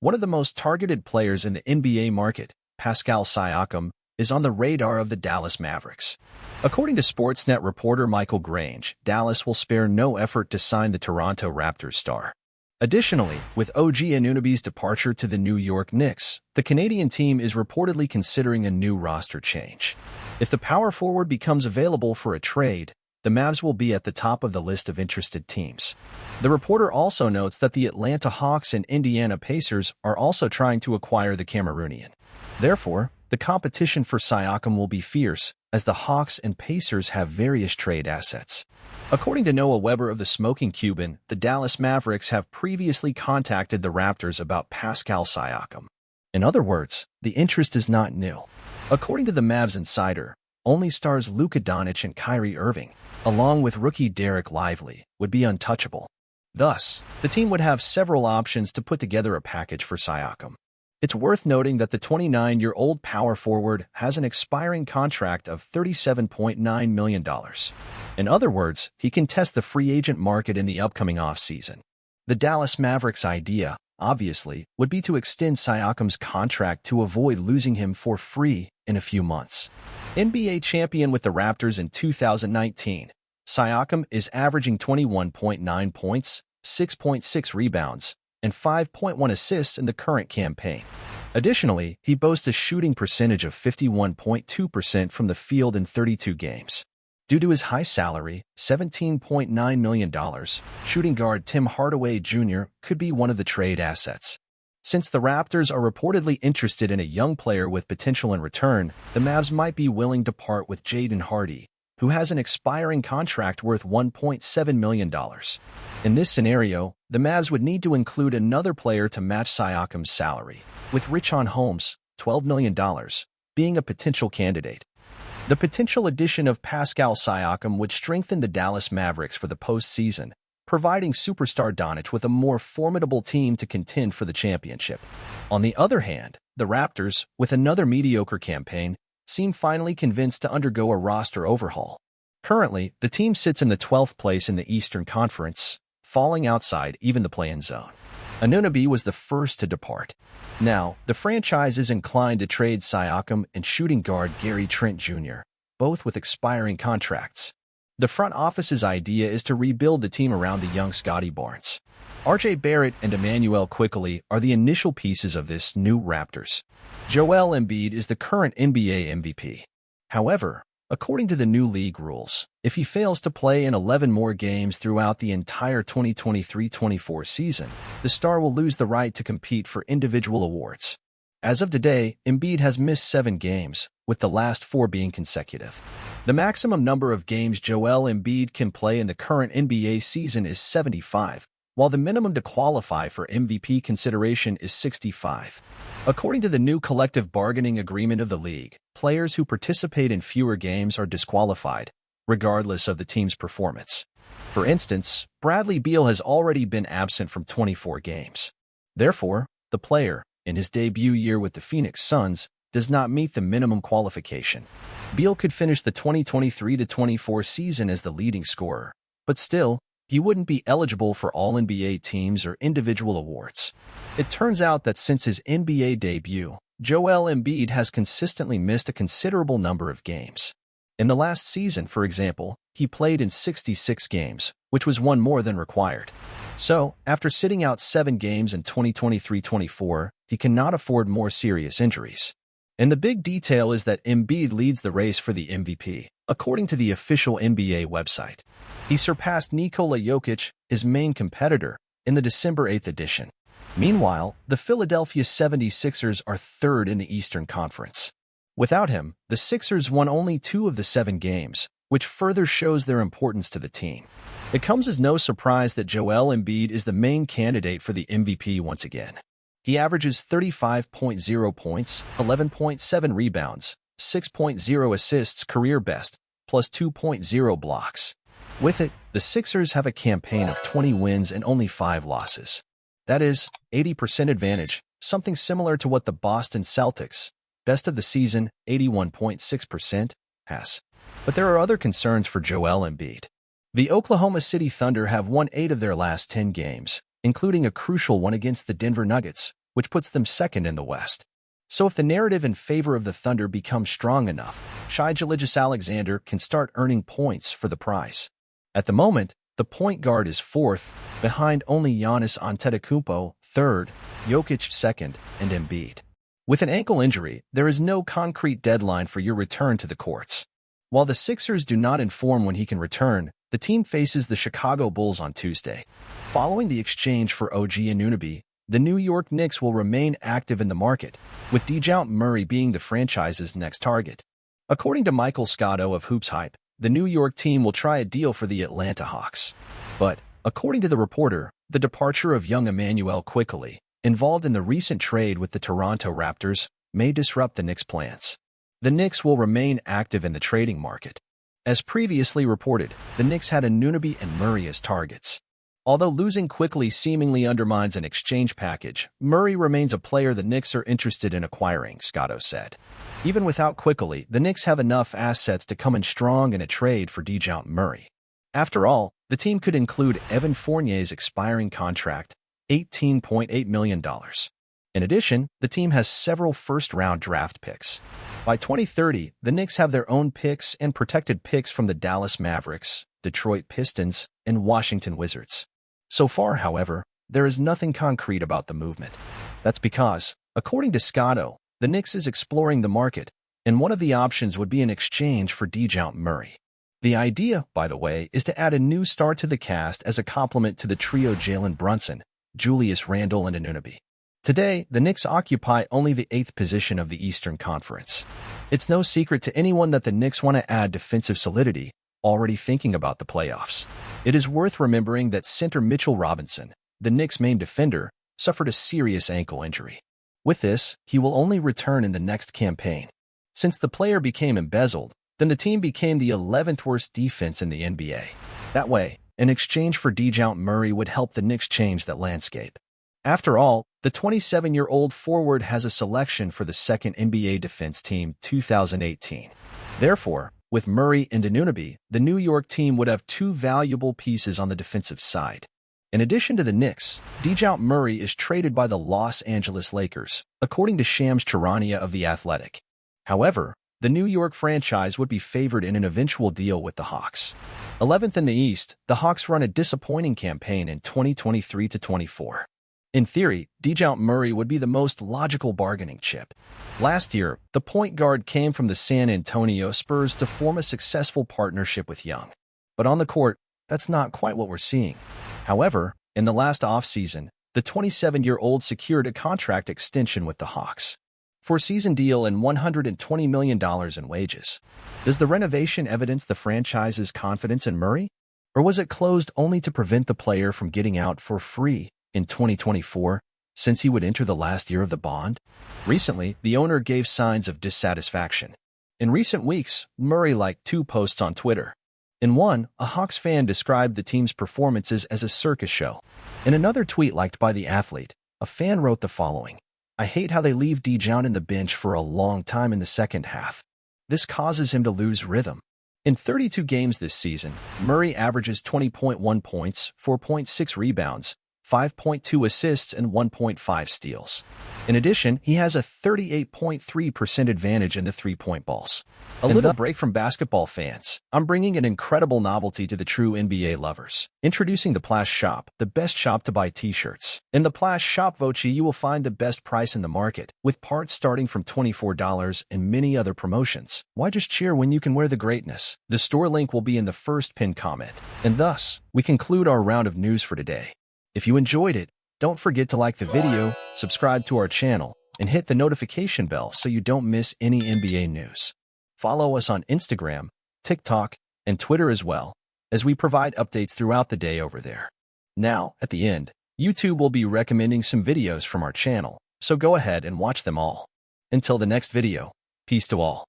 One of the most targeted players in the NBA market, Pascal Siakam, is on the radar of the Dallas Mavericks. According to Sportsnet reporter Michael Grange, Dallas will spare no effort to sign the Toronto Raptors star. Additionally, with OG Anunoby's departure to the New York Knicks, the Canadian team is reportedly considering a new roster change. If the power forward becomes available for a trade, the Mavs will be at the top of the list of interested teams. The reporter also notes that the Atlanta Hawks and Indiana Pacers are also trying to acquire the Cameroonian. Therefore, the competition for Siakam will be fierce, as the Hawks and Pacers have various trade assets. According to Noah Weber of the Smoking Cuban, the Dallas Mavericks have previously contacted the Raptors about Pascal Siakam. In other words, the interest is not new. According to the Mavs Insider, only stars Luka Doncic and Kyrie Irving, along with rookie Dereck Lively, would be untouchable. Thus, the team would have several options to put together a package for Siakam. It's worth noting that the 29-year-old power forward has an expiring contract of $37.9 million. In other words, he can test the free agent market in the upcoming offseason. The Dallas Mavericks' idea, obviously, would be to extend Siakam's contract to avoid losing him for free in a few months. NBA champion with the Raptors in 2019, Siakam is averaging 21.9 points, 6.6 rebounds, and 5.1 assists in the current campaign. Additionally, he boasts a shooting percentage of 51.2% from the field in 32 games. Due to his high salary, $17.9 million, shooting guard Tim Hardaway Jr. could be one of the trade assets. Since the Raptors are reportedly interested in a young player with potential in return, the Mavs might be willing to part with Jaden Hardy, who has an expiring contract worth $1.7 million. In this scenario, the Mavs would need to include another player to match Siakam's salary, with Richaun Holmes, $12 million, being a potential candidate. The potential addition of Pascal Siakam would strengthen the Dallas Mavericks for the postseason, providing superstar Doncic with a more formidable team to contend for the championship. On the other hand, the Raptors, with another mediocre campaign, seem finally convinced to undergo a roster overhaul. Currently, the team sits in the 12th place in the Eastern Conference, falling outside even the play-in zone. Anunoby was the first to depart. Now, the franchise is inclined to trade Siakam and shooting guard Gary Trent Jr., both with expiring contracts. The front office's idea is to rebuild the team around the young Scottie Barnes. RJ Barrett and Immanuel Quickley are the initial pieces of this new Raptors. Joel Embiid is the current NBA MVP. However, according to the new league rules, if he fails to play in 11 more games throughout the entire 2023-24 season, the star will lose the right to compete for individual awards. As of today, Embiid has missed 7 games, with the last 4 being consecutive. The maximum number of games Joel Embiid can play in the current NBA season is 75, while the minimum to qualify for MVP consideration is 65. According to the new collective bargaining agreement of the league, players who participate in fewer games are disqualified, regardless of the team's performance. For instance, Bradley Beal has already been absent from 24 games. Therefore, the player, in his debut year with the Phoenix Suns, does not meet the minimum qualification. Beal could finish the 2023-24 season as the leading scorer, but still, he wouldn't be eligible for All-NBA teams or individual awards. It turns out that since his NBA debut, Joel Embiid has consistently missed a considerable number of games. In the last season, for example, he played in 66 games, which was one more than required. So, after sitting out 7 games in 2023-24, he cannot afford more serious injuries. And the big detail is that Embiid leads the race for the MVP, according to the official NBA website. He surpassed Nikola Jokic, his main competitor, in the December 8th edition. Meanwhile, the Philadelphia 76ers are third in the Eastern Conference. Without him, the Sixers won only 2 of the 7 games, which further shows their importance to the team. It comes as no surprise that Joel Embiid is the main candidate for the MVP once again. He averages 35.0 points, 11.7 rebounds, 6.0 assists career best, plus 2.0 blocks. With it, the Sixers have a campaign of 20 wins and only 5 losses. That is, 80% advantage, something similar to what the Boston Celtics, best of the season, 81.6%, has. But there are other concerns for Joel Embiid. The Oklahoma City Thunder have won 8 of their last 10 games, including a crucial one against the Denver Nuggets, which puts them second in the West. So if the narrative in favor of the Thunder becomes strong enough, Shai Gilgeous-Alexander can start earning points for the prize. At the moment, the point guard is fourth, behind only Giannis Antetokounmpo, third, Jokic second, and Embiid. With an ankle injury, there is no concrete deadline for your return to the courts. While the Sixers do not inform when he can return, the team faces the Chicago Bulls on Tuesday. Following the exchange for OG Anunoby, the New York Knicks will remain active in the market, with Dejounte Murray being the franchise's next target. According to Michael Scotto of Hoops Hype, the New York team will try a deal for the Atlanta Hawks. But, according to the reporter, the departure of young Immanuel Quickley, involved in the recent trade with the Toronto Raptors, may disrupt the Knicks' plans. The Knicks will remain active in the trading market. As previously reported, the Knicks had Anunoby and Murray as targets. Although losing Quickley seemingly undermines an exchange package, Murray remains a player the Knicks are interested in acquiring, Scotto said. Even without Quickley, the Knicks have enough assets to come in strong in a trade for Dejounte Murray. After all, the team could include Evan Fournier's expiring contract, $18.8 million. In addition, the team has several first-round draft picks. By 2030, the Knicks have their own picks and protected picks from the Dallas Mavericks, Detroit Pistons, and Washington Wizards. So far, however, there is nothing concrete about the movement. That's because, according to Scotto, the Knicks is exploring the market, and one of the options would be an exchange for Dejounte Murray. The idea, by the way, is to add a new star to the cast as a complement to the trio Jalen Brunson, Julius Randle, and Anunoby. Today, the Knicks occupy only the 8th position of the Eastern Conference. It's no secret to anyone that the Knicks want to add defensive solidity, already thinking about the playoffs. It is worth remembering that center Mitchell Robinson, the Knicks' main defender, suffered a serious ankle injury. With this, he will only return in the next campaign. Since the player became embezzled, then the team became the 11th worst defense in the NBA. That way, an exchange for Dejounte Murray would help the Knicks change that landscape. After all, the 27-year-old forward has a selection for the second NBA Defense Team 2018. Therefore, with Murray and Anunoby, the New York team would have two valuable pieces on the defensive side. In addition to the Knicks, Dejounte Murray is traded by the Los Angeles Lakers, according to Shams Charania of The Athletic. However, the New York franchise would be favored in an eventual deal with the Hawks. 11th in the East, the Hawks run a disappointing campaign in 2023-24. In theory, Dejounte Murray would be the most logical bargaining chip. Last year, the point guard came from the San Antonio Spurs to form a successful partnership with Young. But on the court, that's not quite what we're seeing. However, in the last offseason, the 27-year-old secured a contract extension with the Hawks. Four-season deal and $120 million in wages. Does the renovation evidence the franchise's confidence in Murray? Or was it closed only to prevent the player from getting out for free in 2024, since he would enter the last year of the bond? Recently, the owner gave signs of dissatisfaction. In recent weeks, Murray liked two posts on Twitter. In one, a Hawks fan described the team's performances as a circus show. In another tweet liked by the athlete, a fan wrote the following: "I hate how they leave Dejounte in the bench for a long time in the second half. This causes him to lose rhythm." In 32 games this season, Murray averages 20.1 points, 4.6 rebounds, 5.2 assists, and 1.5 steals. In addition, he has a 38.3% advantage in the three-point balls. A little break from basketball fans. I'm bringing an incredible novelty to the true NBA lovers. Introducing the Plash Shop, the best shop to buy t-shirts. In the Plash Shop Voci, you will find the best price in the market, with parts starting from $24 and many other promotions. Why just cheer when you can wear the greatness? The store link will be in the first pinned comment. And thus, we conclude our round of news for today. If you enjoyed it, don't forget to like the video, subscribe to our channel, and hit the notification bell so you don't miss any NBA news. Follow us on Instagram, TikTok, and Twitter as well, as we provide updates throughout the day over there. Now, at the end, YouTube will be recommending some videos from our channel, so go ahead and watch them all. Until the next video, peace to all.